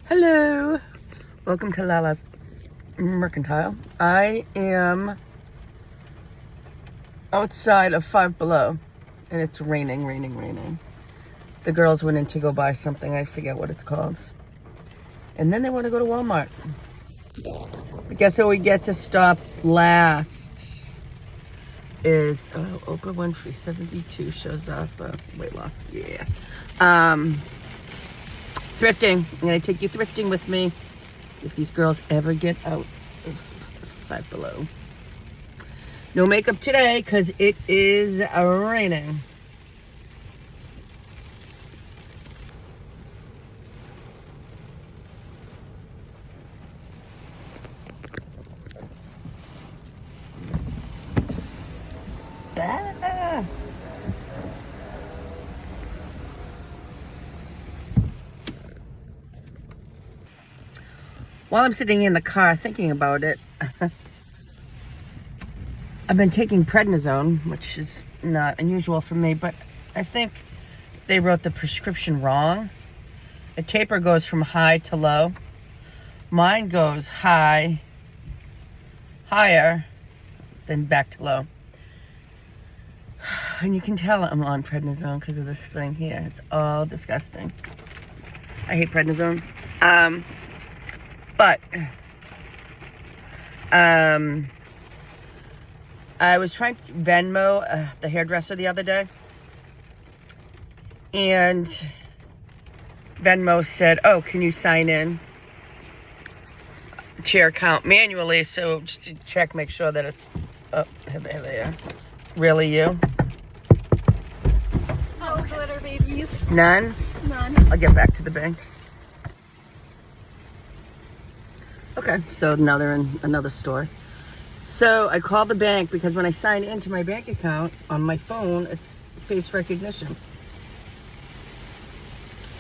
Hello, welcome to Lala's Mercantile. I am outside of Five Below and it's raining. The girls went in to go buy something, I forget what it's called. And then they want to go to Walmart. But guess where we get to stop last is, Oprah Winfrey 72 shows off, weight loss, yeah. Thrifting. I'm going to take you thrifting with me if these girls ever get out of Five Below. No makeup today because it is raining. Ah. While I'm sitting in the car thinking about it, I've been taking prednisone, which is not unusual for me, but I think they wrote the prescription wrong. The taper goes from high to low. Mine goes higher, then back to low. And you can tell I'm on prednisone because of this thing here. It's all disgusting. I hate prednisone. But I was trying to Venmo the hairdresser the other day, and Venmo said, oh, can you sign in to your account manually? So just to check, make sure that it's, oh, there they are. Really you? No glitter babies. None? None. I'll get back to the bank. Okay, so now they're in another store. So I called the bank because when I sign into my bank account on my phone, it's face recognition.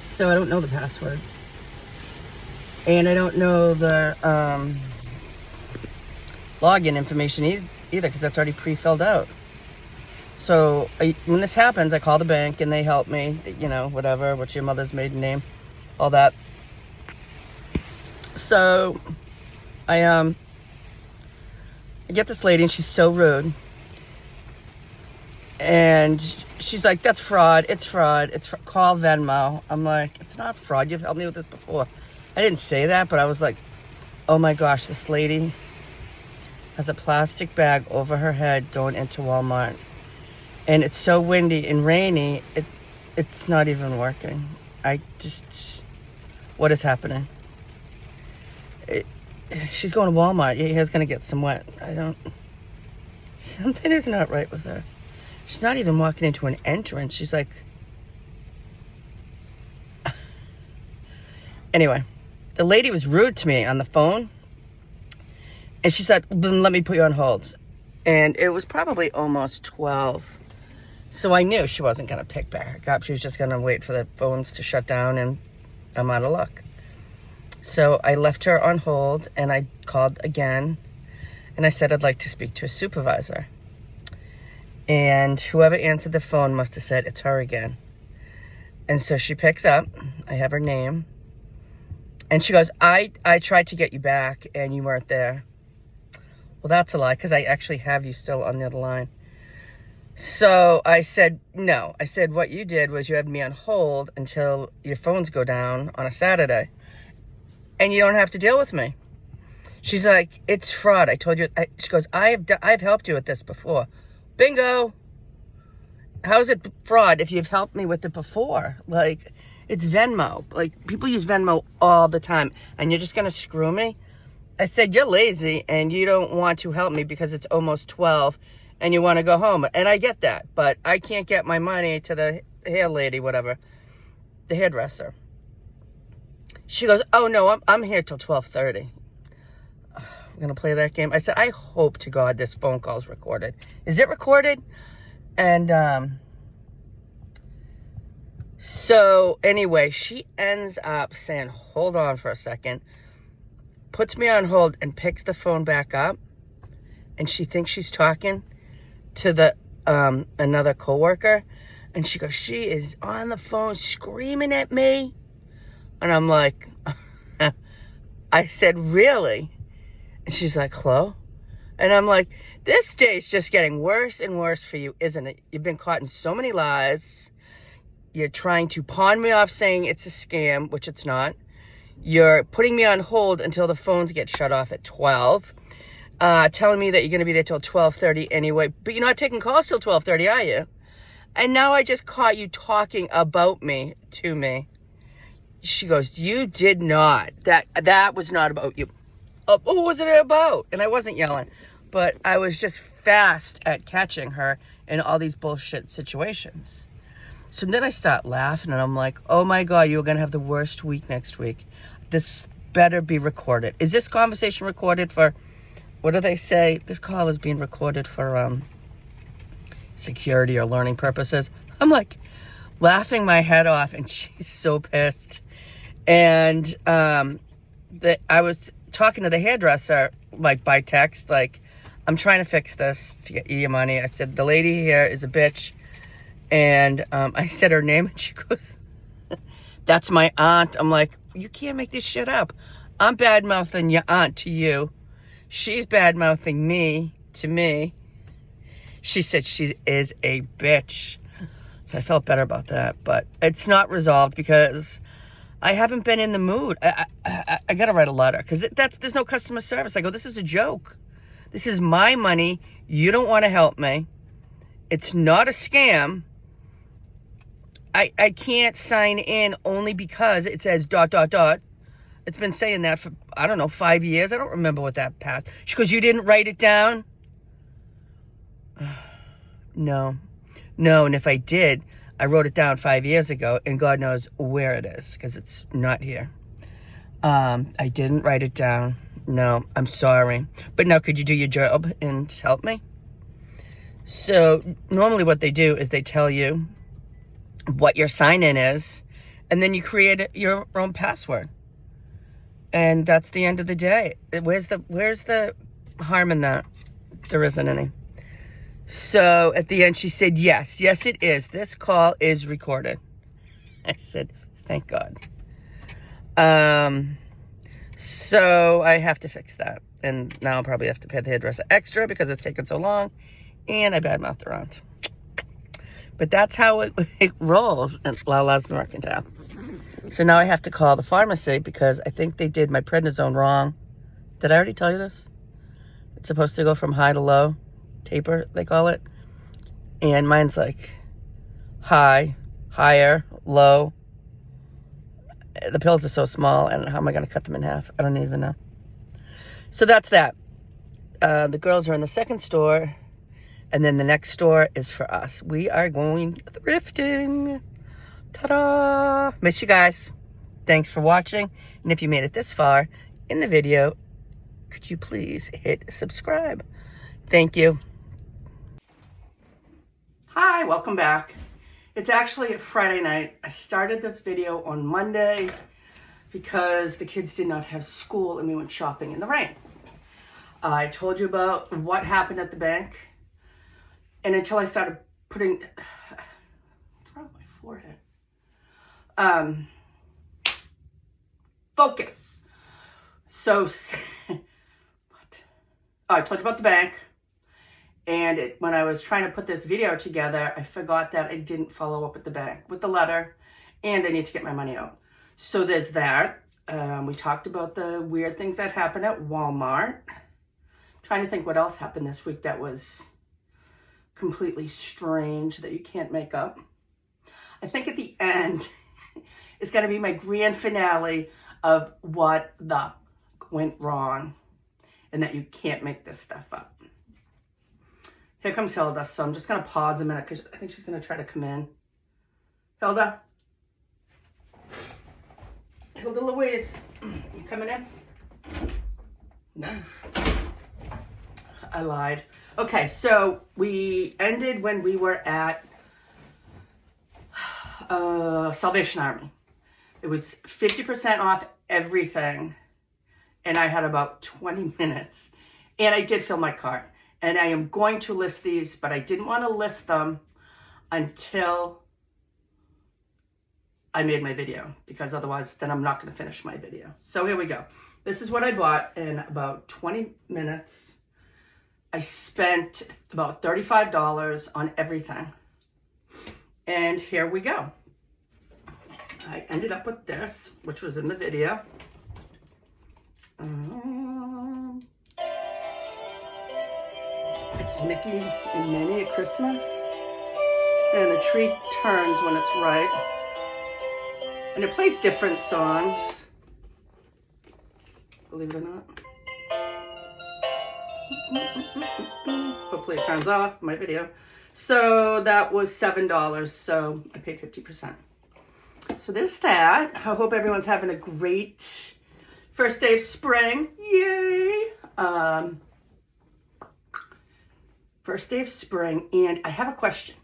So I don't know the password. And I don't know the login information either because that's already pre-filled out. So when this happens, I call the bank and they help me, you know, whatever, what's your mother's maiden name, all that. So I get this lady and she's so rude. And she's like, that's fraud. It's fraud. Call Venmo. I'm like, it's not fraud. You've helped me with this before. I didn't say that, but I was like, oh my gosh, this lady has a plastic bag over her head going into Walmart. And it's so windy and rainy, it's not even working. What is happening? She's going to Walmart. Your hair's going to get some wet. Something is not right with her. She's not even walking into an entrance. She's like, anyway, the lady was rude to me on the phone. And she said, then let me put you on hold. And it was probably almost 12. So I knew she wasn't going to pick back up. She was just going to wait for the phones to shut down and I'm out of luck. So I left her on hold and I called again and I said I'd like to speak to a supervisor. And whoever answered the phone must have said, it's her again. And so she picks up, I have her name, and she goes, I tried to get you back and you weren't there. Well, that's a lie because I actually have you still on the other line. So I said, no. I said, what you did was you had me on hold until your phones go down on a Saturday. And you don't have to deal with me. She's like, it's fraud. I told you. She goes, I've helped you with this before. Bingo. How is it fraud if you've helped me with it before? Like, it's Venmo. Like, people use Venmo all the time. And you're just going to screw me? I said, you're lazy and you don't want to help me because it's almost 12 and you want to go home. And I get that. But I can't get my money to the hair lady, whatever. The hairdresser. She goes, oh no, I'm here till 12:30. I'm going to play that game. I said, I hope to God this phone call's recorded. Is it recorded? And so anyway, she ends up saying, hold on for a second, puts me on hold and picks the phone back up. And she thinks she's talking to the another coworker. And she goes, she is on the phone screaming at me. And I'm like, I said, really? And she's like, hello? And I'm like, this day's just getting worse and worse for you, isn't it? You've been caught in so many lies. You're trying to pawn me off saying it's a scam, which it's not. You're putting me on hold until the phones get shut off at 12. Telling me that you're going to be there till 12:30 anyway. But you're not taking calls till 12:30, are you? And now I just caught you talking about me to me. She goes, you did not. That was not about you. What was it about? And I wasn't yelling. But I was just fast at catching her in all these bullshit situations. So then I start laughing and I'm like, oh my God, you're going to have the worst week next week. This better be recorded. Is this conversation recorded for, what do they say? This call is being recorded for security or learning purposes. I'm laughing my head off and she's so pissed. And I was talking to the hairdresser by text, I'm trying to fix this to get you your money. I said, the lady here is a bitch. And I said her name and she goes, that's my aunt. I'm like, you can't make this shit up. I'm bad-mouthing your aunt to you. She's bad-mouthing me to me. She said she is a bitch. So I felt better about that. But it's not resolved because I haven't been in the mood. I got to write a letter because there's no customer service. I go, this is a joke. This is my money. You don't want to help me. It's not a scam. I can't sign in only because it says ... It's been saying that for, I don't know, 5 years. I don't remember what that passed. She goes, you didn't write it down? No. And if I did, I wrote it down 5 years ago, and God knows where it is, because it's not here. I didn't write it down. No, I'm sorry. But now could you do your job and help me? So normally what they do is they tell you what your sign-in is, and then you create your own password. And that's the end of the day. Where's the harm in that? There isn't any. So at the end she said, yes, it is. This call is recorded. I said, thank God. So I have to fix that. And now I'll probably have to pay the hairdresser extra because it's taken so long. And I badmouthed her aunt. But that's how it rolls in Lala's Mercantile. So now I have to call the pharmacy because I think they did my prednisone wrong. Did I already tell you this? It's supposed to go from high to low. Taper, they call it. And mine's like high, higher, low. The pills are so small, and how am I going to cut them in half? I don't even know. So that's that. The girls are in the second store. And then the next store is for us. We are going thrifting. Ta-da! Miss you guys. Thanks for watching. And if you made it this far in the video, could you please hit subscribe? Thank you. Hi, welcome back. It's actually a Friday night. I started this video on Monday because the kids did not have school and we went shopping in the rain. I told you about what happened at the bank. And until I started putting, what's wrong with my forehead? Focus. So, what? Oh, I told you about the bank. And when I was trying to put this video together, I forgot that I didn't follow up with the bank, with the letter. And I need to get my money out. So there's that. We talked about the weird things that happened at Walmart. I'm trying to think what else happened this week that was completely strange that you can't make up. I think at the end is going to be my grand finale of what the went wrong and that you can't make this stuff up. Here comes Hilda, so I'm just going to pause a minute because I think she's going to try to come in. Hilda? Hilda Louise, you coming in? No. I lied. Okay, so we ended when we were at Salvation Army. It was 50% off everything, and I had about 20 minutes. And I did fill my cart. And I am going to list these, but I didn't want to list them until I made my video, because otherwise then I'm not going to finish my video. So here we go. This is what I bought in about 20 minutes. I spent about $35 on everything. And here we go. I ended up with this, which was in the video. It's Mickey and Minnie at Christmas. And the tree turns when it's right. And it plays different songs. Believe it or not. Hopefully it turns off my video. So that was $7. So I paid 50%. So there's that. I hope everyone's having a great first day of spring. Yay! First day of spring. And I have a question.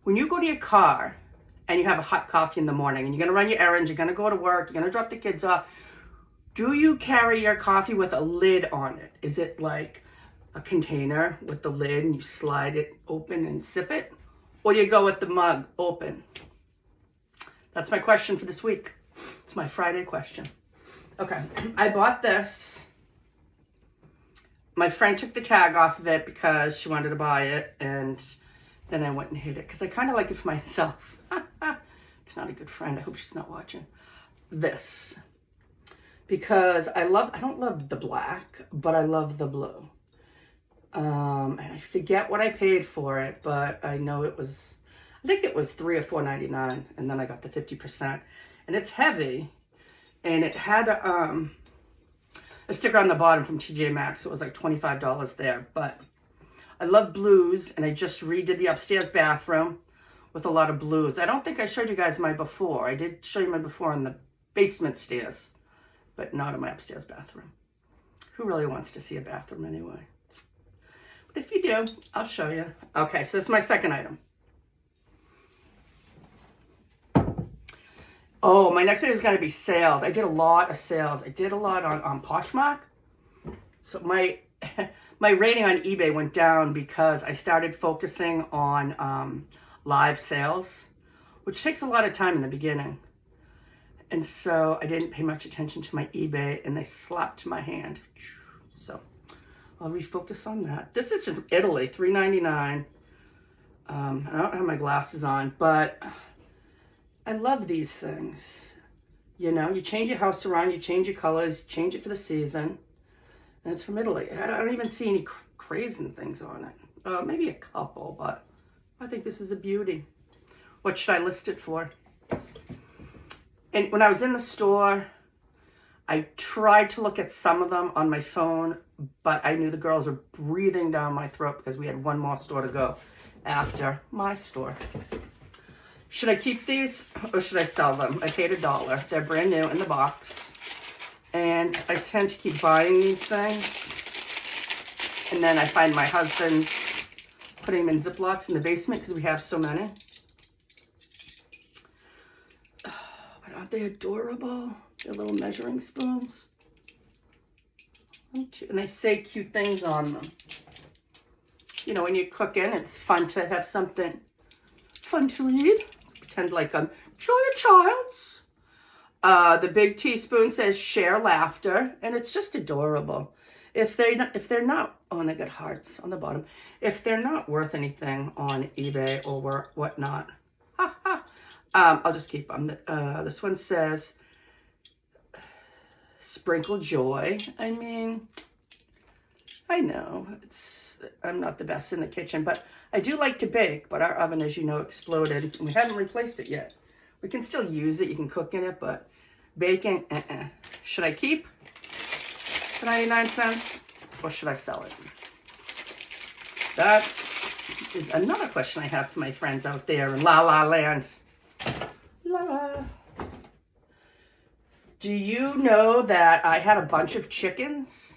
When you go to your car and you have a hot coffee in the morning and you're going to run your errands, you're going to go to work, you're going to drop the kids off, do you carry your coffee with a lid on it? Is it like a container with the lid and you slide it open and sip it? Or do you go with the mug open? That's my question for this week. It's my Friday question. Okay, I bought this. My friend took the tag off of it because she wanted to buy it, and then I went and hid it because I kind of like it for myself. It's not a good friend. I hope she's not watching this. Because I don't love the black, but I love the blue. And I forget what I paid for it, but I know it was, I think it was $3 or $4.99, and then I got the 50%. And it's heavy, and it had a sticker on the bottom from TJ Maxx. So it was like $25 there, but I love blues, and I just redid the upstairs bathroom with a lot of blues. I don't think I showed you guys my before. I did show you my before in the basement stairs, but not in my upstairs bathroom. Who really wants to see a bathroom anyway? But if you do, I'll show you. Okay, so this is my second item. Oh, my next video is going to be sales. I did a lot of sales. I did a lot on Poshmark. So my rating on eBay went down because I started focusing on live sales, which takes a lot of time in the beginning. And so I didn't pay much attention to my eBay, and they slapped my hand. So I'll refocus on that. This is from Italy, $3.99. I don't have my glasses on, but I love these things. You know, you change your house around, you change your colors, change it for the season. And it's from Italy. I don't even see any crazy things on it. Maybe a couple, but I think this is a beauty. What should I list it for? And when I was in the store, I tried to look at some of them on my phone, but I knew the girls were breathing down my throat because we had one more store to go after my store. Should I keep these or should I sell them? I paid $1. They're brand new in the box. And I tend to keep buying these things. And then I find my husband putting them in Ziplocs in the basement because we have so many. But aren't they adorable? They're little measuring spoons. And they say cute things on them. You know, when you're cooking, it's fun to have something fun to read. Pretend like I'm Julia Childs. The big teaspoon says share laughter, and it's just adorable. If they're not, oh, and they got hearts on the bottom. If they're not worth anything on eBay or whatnot, I'll just keep them. This one says sprinkle joy. I mean, I know I'm not the best in the kitchen, but I do like to bake. But our oven, as you know, exploded, and we haven't replaced it yet. We can still use it. You can cook in it, but baking, Should I keep for 99 cents or should I sell it? That is another question I have for my friends out there in La La Land. La. Do you know that I had a bunch of chickens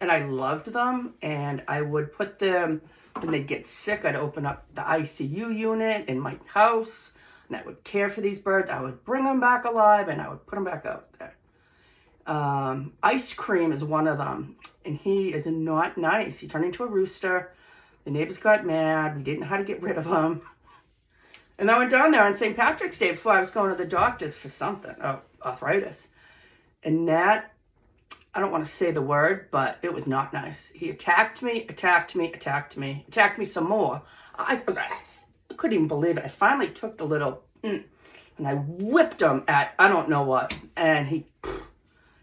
and I loved them, and I would put them, when they'd get sick, I'd open up the ICU unit in my house, and I would care for these birds. I would bring them back alive, and I would put them back out there. Ice Cream is one of them, and he is not nice. He turned into a rooster. The neighbors got mad. We didn't know how to get rid of him. And I went down there on St. Patrick's Day before I was going to the doctors for something, arthritis. And that I don't want to say the word, but it was not nice. He attacked me some more. I couldn't even believe it. I finally took the little, and I whipped him at, I don't know what. And he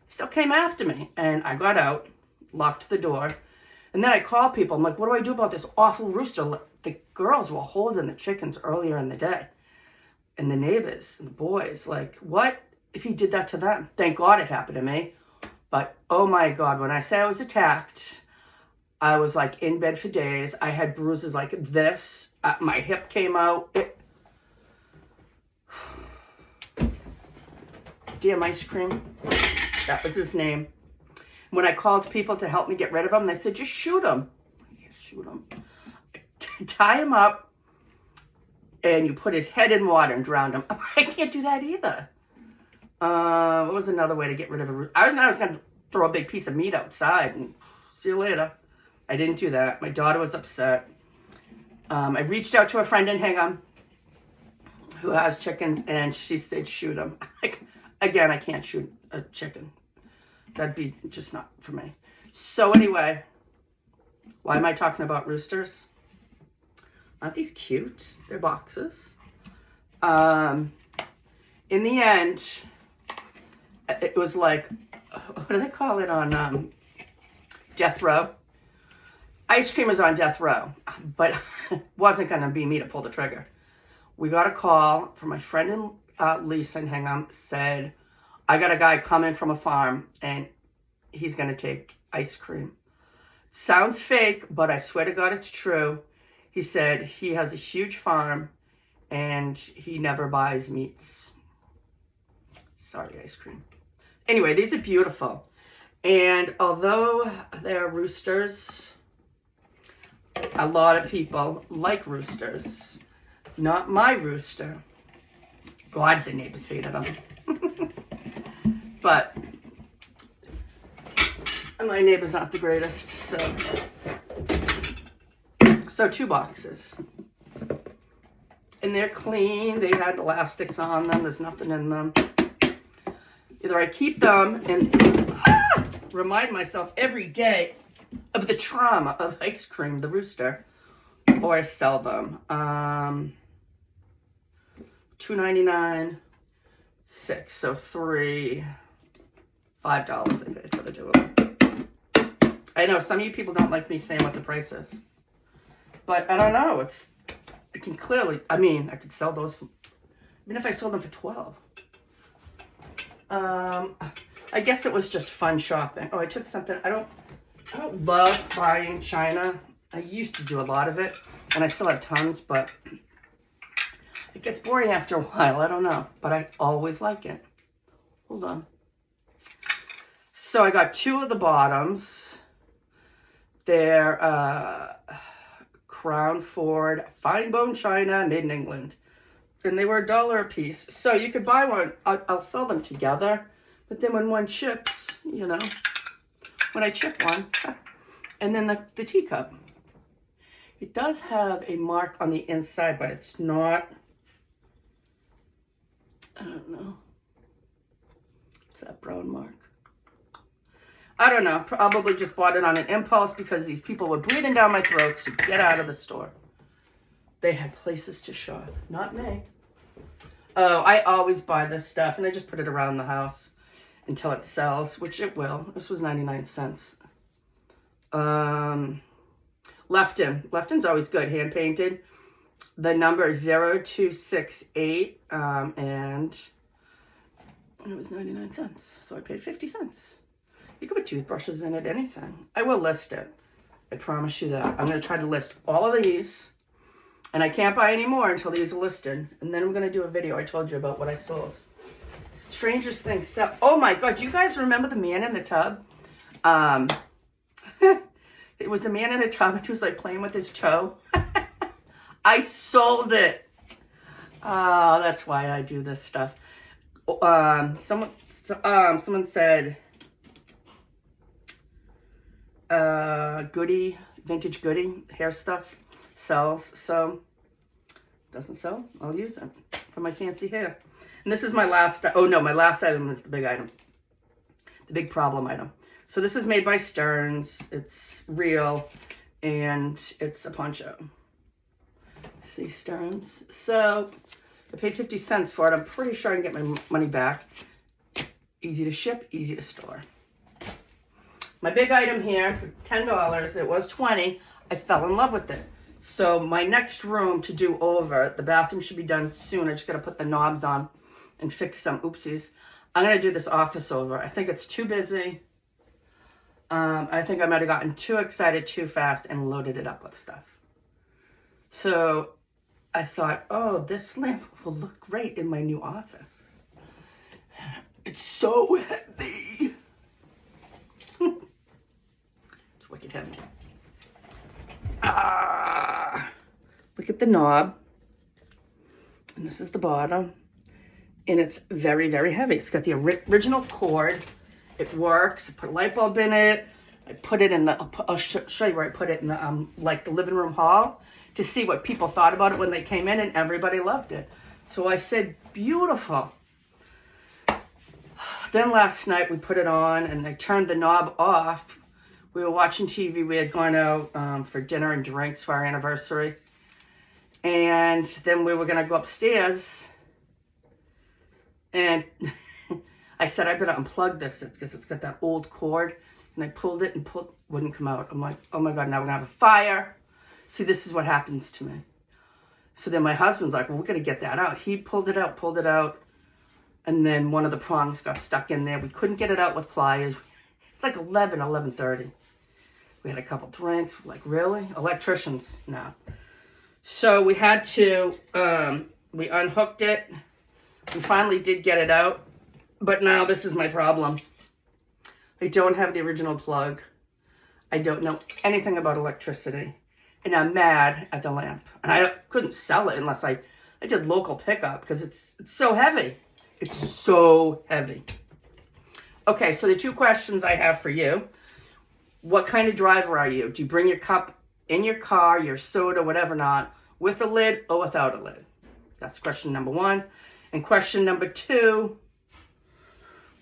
still came after me. And I got out, locked the door. And then I called people. I'm like, what do I do about this awful rooster? The girls were holding the chickens earlier in the day. And the neighbors and the boys, like, what if he did that to them? Thank God it happened to me. But, oh my God, when I say I was attacked, I was like in bed for days. I had bruises like this. My hip came out. Damn ice cream. That was his name. When I called people to help me get rid of him, they said, just shoot him. Shoot him. Tie him up, and you put his head in water and drown him. I can't do that either. What was another way to get rid of a rooster? I was going to throw a big piece of meat outside and see you later. I didn't do that. My daughter was upset. I reached out to a friend in Hingham who has chickens, and she said, shoot them. Again, I can't shoot a chicken. That'd be just not for me. So anyway, why am I talking about roosters? Aren't these cute? They're boxes. In the end, it was like, what do they call it on death row? Ice cream was on death row, but it wasn't going to be me to pull the trigger. We got a call from my friend Lisa in Hingham, said, I got a guy coming from a farm and he's going to take ice cream. Sounds fake, but I swear to God it's true. He said he has a huge farm and he never buys meats. Sorry, ice cream. Anyway, these are beautiful. And although they're roosters, a lot of people like roosters. Not my rooster. God, the neighbors hated them. But my neighbors aren't the greatest, so 2 boxes. And they're clean. They had elastics on them. There's nothing in them. Either I keep them and remind myself every day of the trauma of ice cream, the rooster, or I sell them. $2.99, 6, so 3, $5 I paid for the 2 of them. I know some of you people don't like me saying what the price is, but I don't know. I can clearly, I could sell those for, even if I sold them for 12. I guess it was just fun shopping. Oh, I took something. I don't love buying China. I used to do a lot of it, and I still have tons, but it gets boring after a while. I don't know, but I always like it. Hold on. So I got 2 of the bottoms. They're Crown Ford fine bone china, made in England, and they were $1 a piece. So you could buy one. I'll sell them together, but then when one chips, you know, when I chip one, and then the teacup. It does have a mark on the inside, but it's not, I don't know. It's that brown mark. I don't know. Probably just bought it on an impulse because these people were breathing down my throats to get out of the store. They had places to shop. Not me. Oh, I always buy this stuff, and I just put it around the house until it sells, which it will. This was 99 cents. Lefton's always good, hand painted. The number is 0268, and it was 99 cents. So I paid 50 cents. You can put toothbrushes in it, anything. I will list it. I promise you that. I'm going to try to list all of these, and I can't buy any more until these are listed. And then I'm going to do a video I told you about what I sold. Strangest things. So, oh my God, do you guys remember the man in the tub? It was a man in a tub, and he was like playing with his toe. I sold it. Oh, that's why I do this stuff. Someone said, vintage goodie, hair stuff sells. So, doesn't sell, I'll use it for my fancy hair. And this is my last, oh no, my last item is the big item. The big problem item. So this is made by Stearns. It's real, and it's a poncho. See, Stearns. So I paid 50 cents for it. I'm pretty sure I can get my money back. Easy to ship, easy to store. My big item here for $10, it was $20. I fell in love with it. So my next room to do over, the bathroom should be done soon. I just got to put the knobs on and fix some oopsies. I'm going to do this office over. I think it's too busy. I think I might have gotten too excited too fast and loaded it up with stuff. So I thought, oh, this lamp will look great in my new office. It's so heavy. It's wicked heavy. Look at the knob. And this is the bottom. And it's very, very heavy. It's got the original cord. It works. I put a light bulb in it. I put it in the, I'll show you where I put it in the, like the living room hall to see what people thought about it when they came in, and everybody loved it. So I said, beautiful. Then last night we put it on and I turned the knob off. We were watching TV. We had gone out for dinner and drinks for our anniversary. And then we were going to go upstairs. And I said, I better unplug this because it's got that old cord. And I pulled it and wouldn't come out. I'm like, oh my God, now we're going to have a fire. See, this is what happens to me. So then my husband's like, well, we're going to get that out. He pulled it out. And then one of the prongs got stuck in there. We couldn't get it out with pliers. It's like 11:30. We had a couple drinks. Like, really? Electricians? No. So we had to, we unhooked it. We finally did get it out. But now this is my problem. I don't have the original plug. I don't know anything about electricity. And I'm mad at the lamp. And I couldn't sell it unless I did local pickup because it's so heavy. It's so heavy. Okay, so the two questions I have for you. What kind of driver are you? Do you bring your cup in your car, your soda, whatever not, with a lid or without a lid? That's question number one. And question number two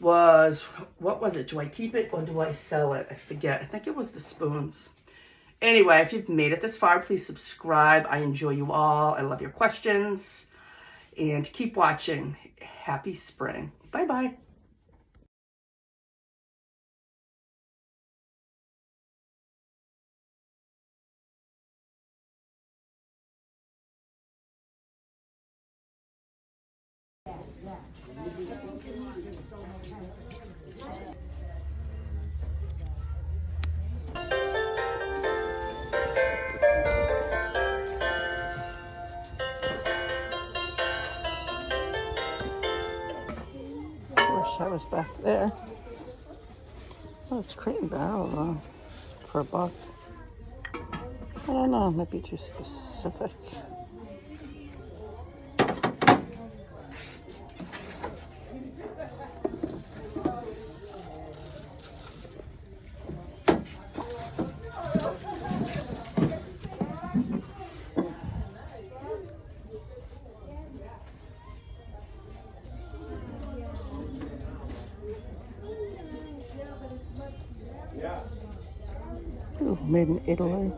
was, what was it? Do I keep it or do I sell it? I forget. I think it was the spoons. Anyway, if you've made it this far, please subscribe. I enjoy you all. I love your questions. And keep watching. Happy spring. Bye-bye. Wish I was back there. Oh, it's Crate and Barrel though, for $1. I don't know, it might be too specific. Ooh, made in Italy.